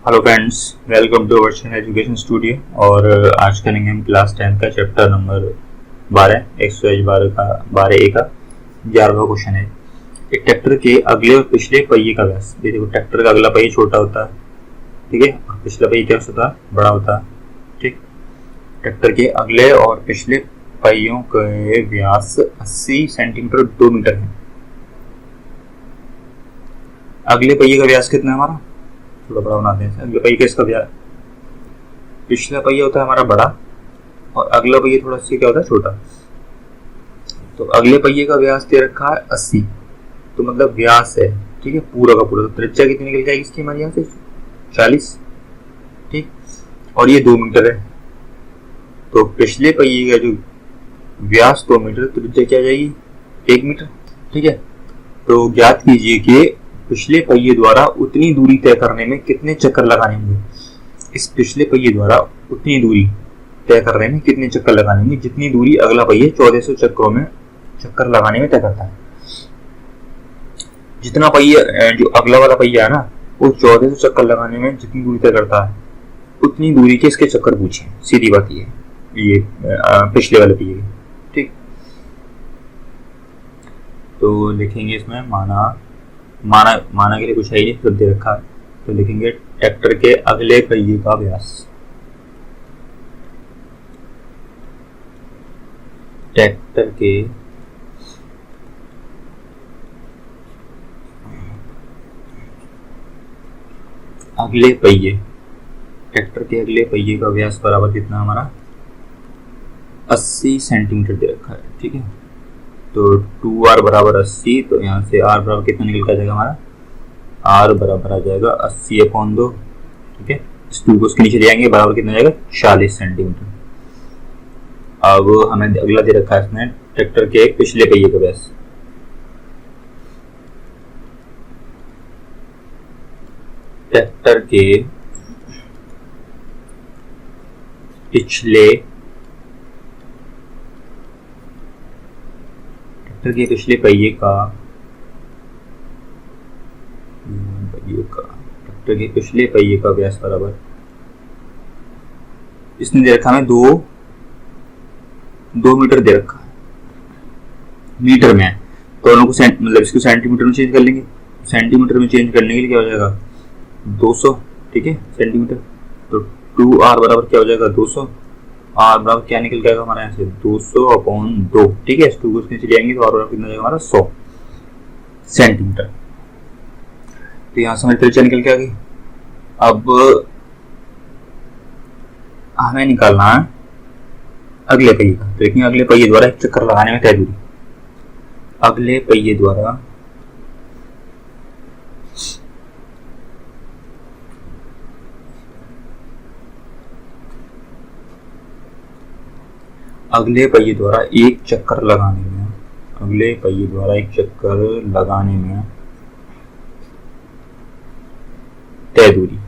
Hello friends, welcome to our education studio. और आज करेंगे हम क्लास 10 का चैप्टर नंबर 12 एक्सरसाइज 12 का 12A का 11वां क्वेश्चन है। एक ट्रैक्टर के अगले और पिछले पहिए का व्यास। ये देखो, ट्रैक्टर का अगला पहिया छोटा होता है, ठीक है, और पिछला पहिया क्या होता है, बड़ा होता है। ठीक, ट्रैक्टर के अगले और पिछले पहियों के व्यास 80 सेंटीमीटर 2 मीटर है। अगले पहिए का व्यास कितना है हमारा, थोड़ा बड़ा बनाते हैं। अगले पहिए का इसका व्यास, पिछला पहिया होता है हमारा बड़ा और अगला पहिया थोड़ा सा क्या होता है, छोटा। तो अगले पहिए का व्यास दे रखा है 80, तो मतलब व्यास है, ठीक है, पूरा का पूरा। तो त्रिज्या कितनी निकल जाएगी इसकी हमारे यहाँ से, 40, ठीक, और ये 2 मीटर है। तो पिछले पहिए का जो व्यास 2 मीटर, त्रिज्या क्या आ जाएगी, 1 मीटर, ठीक है। तो ज्ञात कीजिए कि पिछले पहिए द्वारा उतनी दूरी तय करने में कितने चक्कर लगाने होंगे। इस पिछले पहिए द्वारा उतनी दूरी तय करने में कितने चक्कर लगाने होंगे जितनी दूरी अगला पहिया 1400 चक्करों में चक्कर लगाने में तय करता है। जितना पहिया जो अगला वाला पहिया है ना, वो 1400 चक्कर लगाने में जितनी दूरी तय करता है उतनी दूरी के इसके चक्कर पूछे। सीधी बात ये पिछले वाले पहिए की, ठीक। तो लिखेंगे इसमें माना के लिए कुछ है ही नहीं, दे रखा है। तो लिखेंगे ट्रैक्टर के अगले पहिए का व्यास, ट्रैक्टर के अगले पहिए, ट्रैक्टर के अगले पहिए का व्यास बराबर कितना हमारा 80 सेंटीमीटर दे रखा है, ठीक है। तो 2r बराबर 80, तो यहाँ से r बराबर कितना निकल कर जाएगा हमारा, r बराबर आ जाएगा 80/2, ठीक है। इस 2 को उसके नीचे ले आएंगे, बराबर कितना जाएगा 40 सेंटीमीटर। अब हमें अगला दे रखा है इसमें ट्रैक्टर के पिछले पहिए का व्यास, ट्रैक्टर के पिछले पहिए का ट्रैक्टर के पिछले पहिए का व्यास बराबर, इसने दे रखा है 2 मीटर दे रखा है, मीटर में है। तो दोनों को मतलब इसको सेंटीमीटर में चेंज कर लेंगे। सेंटीमीटर में चेंज करने के लिए क्या हो जाएगा 200, ठीक है, सेंटीमीटर। तो 2r बराबर क्या हो जाएगा 200, r बराबर क्या निकल जाएगा हमारे यहाँ से 200/2, ठीक है। इस 2 को उसके नीचे ले आएंगे तो r बराबर कितना जाएगा हमारा 100 सेंटीमीटर। तो यहाँ से हमारी त्रिज्या निकल के आ गई। अब हमें निकालना है अगले पहिए का। तो देखिए, अगले पहिए द्वारा एक चक्कर लगाने में तय दूरी, अगले पहिए द्वारा अगले पहिए द्वारा एक चक्कर लगाने में, अगले पहिए द्वारा एक चक्कर लगाने में तय दूरी,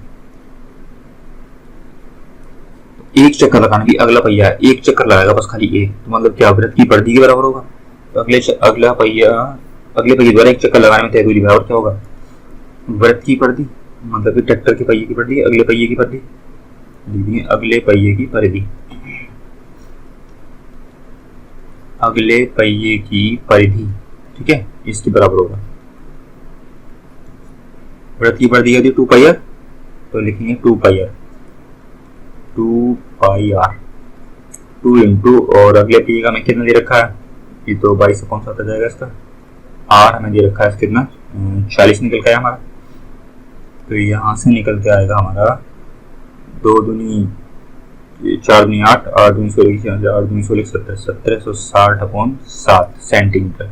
एक चक्कर लगाने की, अगला पहिया एक चक्कर लगाएगा बस, खाली एक, तो मतलब क्या वृत्त की परिधि के बराबर होगा। तो अगले पहिए द्वारा एक चक्कर लगाने में तय दूरी बराबर क्या होगा, वृत्त की परिधि, मतलब कि ट्रैक्टर के पहिए की परिधि, अगले पहिए की परिधि, अगले पहिए की परिधि, अगले पहिए की परिधि, ठीक है, इसके बराबर होगा। वृत्त की परिधि होती है 2πr, तो लिखेंगे 2πr 2 इंटू, और अगले पहिए का हमें कितना दे रखा है, ये तो 22/7 आ जाएगा इसका। r हमें दे रखा है कितना 40 निकल के आया हमारा। तो यहाँ से निकल के आएगा हमारा 2 दूनी 4 दूनी 8, 8 दूनी 16, 8 दूनी 16, 1760/7 सेंटीमीटर,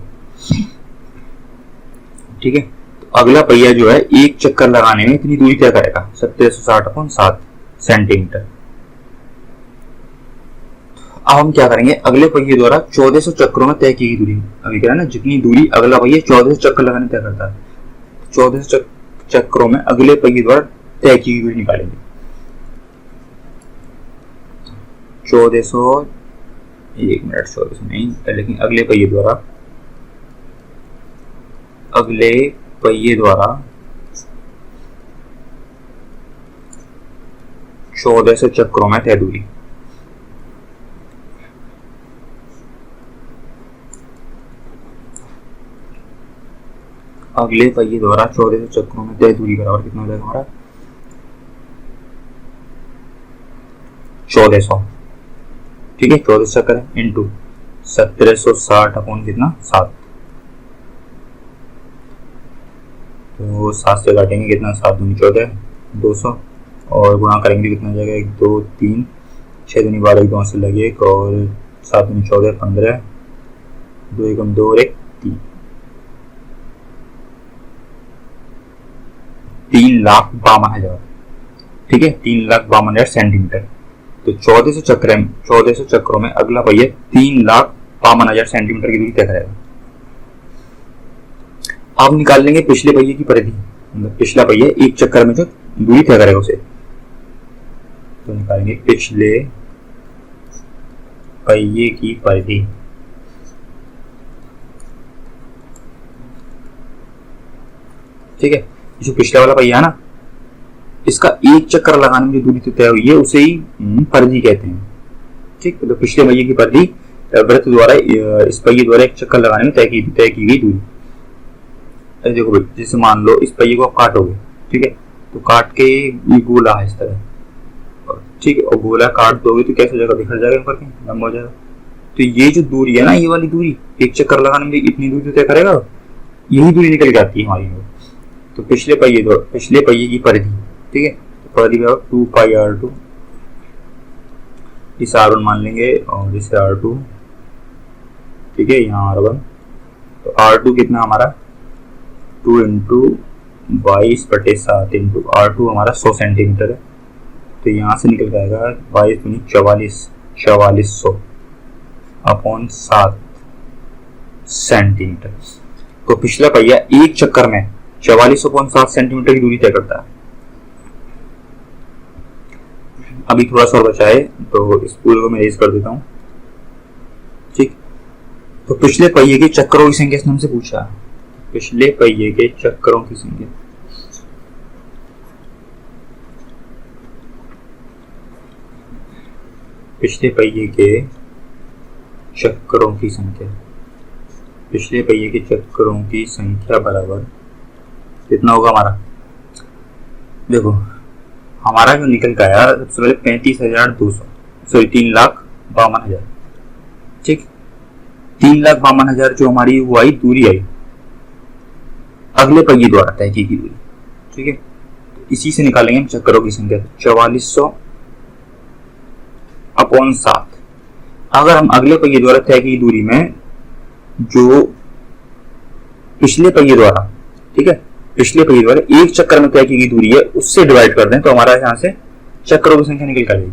ठीक है। तो अगला पहिया जो है एक चक्कर लगाने में इतनी दूरी तय करेगा, 1760/7 सेंटीमीटर। अब हम क्या करेंगे, अगले पहिए द्वारा 1400 चक्करों में तय की गई दूरी, अभी कह रहा है ना, जितनी दूरी अगला पहिया 1400 चक्कर लगाने तय करता है, 1400 चक्करों में अगले पहिए द्वारा तय की गई दूरी निकालेंगे। 1400, 1 मिनट, 1400 नहीं, लेकिन अगले पहिए द्वारा 1400 चक्रों में तय दूरी। अगले पहिए द्वारा 1400 चक्रों में तय दूरी बराबर कितना हो जाएगा हमारा 1400। ठीक है, 1400 चक्कर है इंटू 1760 अपॉन कितना 7। तो 7 से काटेंगे कितना 7 दूनी 14 200 और गुणा करेंगे कितना हो जाएगा 1 2 3 6 दूनी 12 2 से लगे एक और 7 दूनी 14 15 2 एकम 2 और 1 3 3,52,000। ठीक है, 3,52,000 सेंटीमीटर। तो 1400 चक्रों में अगला पहिया 3,52,000 सेंटीमीटर की दूरी तय करेगा। अब निकाल लेंगे पिछले पहिए की परिधि, मतलब पिछला पहिया एक चक्कर में जो दूरी तय करेगा उसे। तो निकालेंगे पिछले पहिए की परिधि। ठीक है, जो पिछला वाला पहिया है ना, इसका एक चक्कर लगाने में जो दूरी तय हुई है उसे ही परिधि कहते हैं। ठीक, तो पिछले पहिए की परिधि वृत्त द्वारा इस पहिए द्वारा एक चक्कर लगाने में तय की गई दूरी। देखो भाई, जैसे मान लो इस पहिए को आप काटोगे, ठीक है, तो काट के ये गोला है इस तरह, ठीक है, और गोला काट दोगे तो कैसे जगह बिखर जाएगा ऊपर के लंबा हो जाएगा। तो ये जो दूरी है ना, ये वाली दूरी एक चक्कर लगाने में इतनी दूरी तय करेगा, यही दूरी निकल के आती है हमारी। तो पिछले पहिए की परिधि, ठीक है, तो परिधि 2 पाई r2, इसे r1 मान लेंगे और इसे r2, ठीक है, यहाँ r1। तो r2 कितना हमारा 2 इंटू 22/7 इंटू r2 हमारा 100 सेंटीमीटर है। तो यहाँ से निकल जाएगा 4400 अपॉन 7 सेंटीमीटर। तो पिछला पहिया एक चक्कर में 4400.7 सेंटीमीटर की दूरी तय करता है। अभी थोड़ा सा और बचा है, तो इस पूरे को मैं रेज कर देता हूं। ठीक, तो पिछले पहिए के चक्करों की संख्या इसने हमसे पूछा। पिछले पहिए के चक्करों की संख्या, पिछले पहिए के चक्करों की संख्या, पिछले पहिए के चक्करों की संख्या बराबर कितना होगा हमारा। देखो हमारा जो निकल का आया सबसे पहले 35,200, सॉरी 3,52,000। ठीक, 3,52,000 जो हमारी वो आई दूरी आई अगले पहिए द्वारा तय की दूरी। ठीक है, तो इसी से निकालेंगे हम चक्करों की संख्या 4400 अपॉन 7। अगर हम अगले पहिए द्वारा तय की दूरी में जो पिछले पहिए द्वारा, ठीक है, पिछले पहिए द्वारा एक चक्कर में तय की गई दूरी है उससे डिवाइड कर दें तो हमारा यहाँ से चक्करों की संख्या निकल कर जाएगी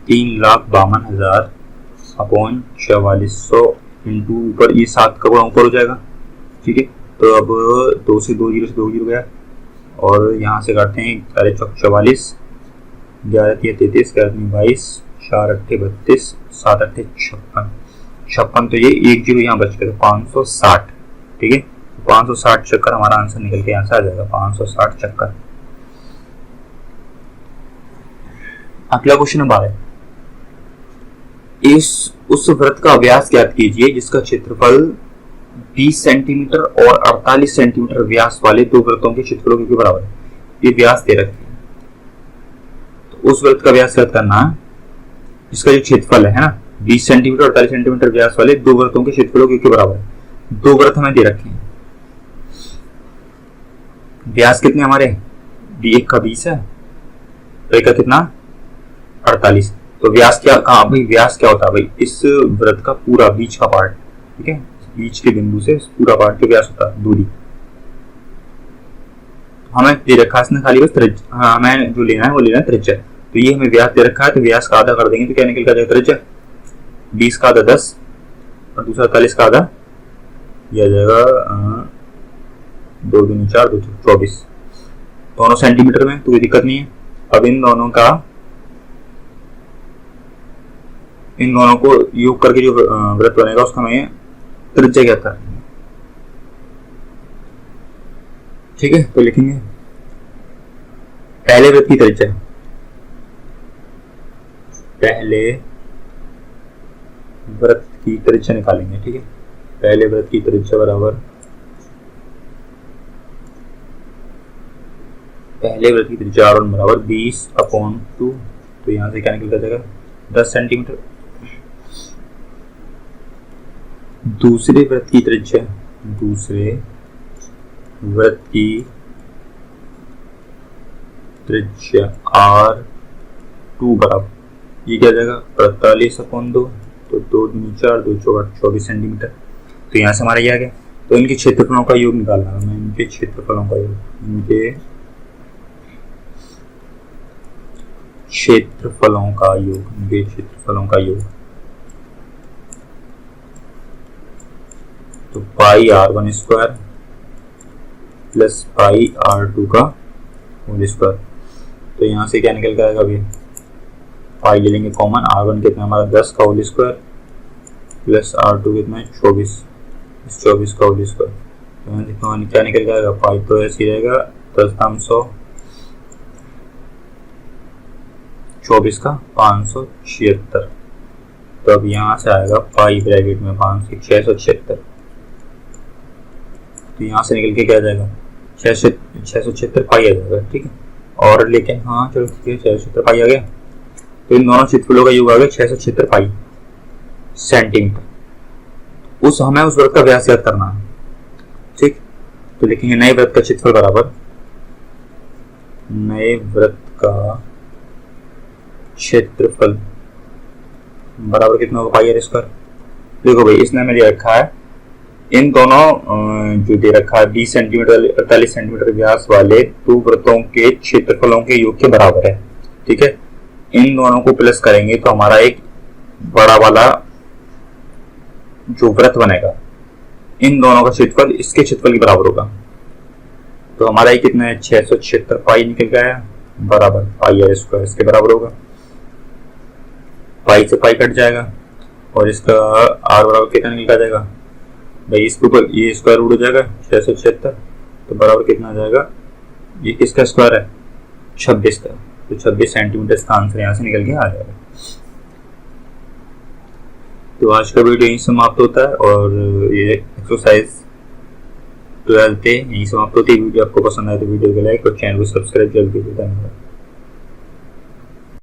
3,52,000 अपॉन 4400 इंटू ऊपर ये 7 का गुणा ऊपर हो जाएगा। ठीक है, तो अब 2 से 2 जीरो से 2 जीरो गया और यहाँ से काटते हैं 4 चौक 44, 11 3 33, 11 3 22, 4 8 32, 7 8 56, तो ये एक जीरो यहाँ बच गया, 560। ठीक है, 560 चक्कर हमारा आंसर निकल के यहाँ से आ जाएगा 560 चक्कर। अगला क्वेश्चन नंबर है, उस वृत्त का व्यास ज्ञात कीजिए जिसका क्षेत्रफल 20 सेंटीमीटर और 48 सेंटीमीटर व्यास वाले दो वृत्तों के क्षेत्रफलों के बराबर है। ये व्यास दे रखे हैं, तो उस वृत्त का व्यास ज्ञात करना है जिसका जो क्षेत्रफल है ना 20 सेंटीमीटर और 48 सेंटीमीटर व्यास वाले दो वृत्तों के क्षेत्रफलों के बराबर है। दो वृत्त हमें दे रखे हैं, व्यास कितने हमारे, एक का 20 है, एक का कितना 48। तो व्यास क्या कहा भाई, व्यास क्या होता है भाई, इस वृत्त का पूरा बीच का पार्ट, ठीक है, बीच के बिंदु से पूरा पार्ट के व्यास होता है दूरी। हमें दे रखा है इसने खाली बस त्रिज्या, हमें जो लेना है वो लेना है त्रिज्या। तो ये हमें व्यास दे रखा है, तो व्यास का आधा कर देंगे तो क्या निकल जाएगा त्रिज्या, 20 का आधा 10 और दूसरा 48 का आधा, यह आ जाएगा 2 दूनी 4 2 24, दोनों सेंटीमीटर में, तो कोई दिक्कत नहीं है। अब इन दोनों को योग करके जो वृत्त बनेगा उसका हमें त्रिज्या क्या था। ठीक है, तो लिखेंगे पहले वृत्त की त्रिज्या, पहले वृत्त की त्रिज्या निकालेंगे। ठीक है, पहले वृत्त की त्रिज्या बराबर, पहले वृत्त की त्रिज्या R1 बराबर 20/2, तो यहाँ से क्या निकल जाएगा 10 सेंटीमीटर। दूसरे वृत्त की त्रिज्या, दूसरे वृत्त की त्रिज्या R2 बराबर, ये क्या जाएगा 48/2, तो 2 दूनी 4, 2 चौका 24 सेंटीमीटर। तो यहाँ से हमारा ये आ गया। तो इनके क्षेत्रफलों का योग निकालना है, इनके क्षेत्रफलों का योग, इनके क्षेत्रफलों का योग, इनके क्षेत्रफलों का योग। तो पाई R1 square plus pi R2 का होल स्क्वायर। तो यहाँ से क्या निकल के आएगा अभी, पाई ले लेंगे कॉमन, R1 कितना हमारा 10 का होल स्क्वायर प्लस R2 कितना है 24, इस 24 का होल स्क्वायर। तो यहाँ से क्या निकल के आएगा, पाई तो ऐसे ही रहेगा 10 24 का 576। तो अब यहाँ से आएगा पाई ब्रैकेट में 676, तो यहाँ से निकल के क्या आ जाएगा 676 पाई आ जाएगा। ठीक है, और लेकिन हाँ चलो ठीक है 676 पाई आ गया। तो इन दोनों क्षेत्रफलों का योग आ गया 676 पाई सेंटीमीटर। हमें उस वृत्त का व्यास याद करना है। ठीक, तो लिखेंगे नए वृत्त का क्षेत्रफल बराबर, नए वृत्त का क्षेत्रफल बराबर कितना होगा पाई R स्क्वायर। देखो भाई इसने हमें रखा है, इन दोनों जो दे रखा है 20 सेंटीमीटर 48 सेंटीमीटर व्यास वाले दो वृत्तों के क्षेत्रफलों के योग के बराबर है। ठीक है, इन दोनों को प्लस करेंगे तो हमारा एक बड़ा वाला जो वृत्त बनेगा, इन दोनों का क्षेत्रफल इसके क्षेत्रफल के बराबर होगा। तो हमारा ये कितना है 676 पाई निकल गया बराबर पाई R स्क्वायर, इसके बराबर होगा। पाई से पाई कट जाएगा और इसका R बराबर कितना निकल जाएगा भाई, इसके ऊपर ये स्क्वायर रूट हो जाएगा 676, तो बराबर कितना आ जाएगा, ये किसका स्क्वायर है 26 का, तो 26 सेंटीमीटर इसका आंसर यहाँ से निकल के आ जाएगा। तो आज का वीडियो यहीं समाप्त होता है और ये एक्सरसाइज 12 यहीं समाप्त होती है। वीडियो आपको पसंद आए तो वीडियो को लाइक और चैनल को सब्सक्राइब जल्दी कीजिए। धन्यवाद।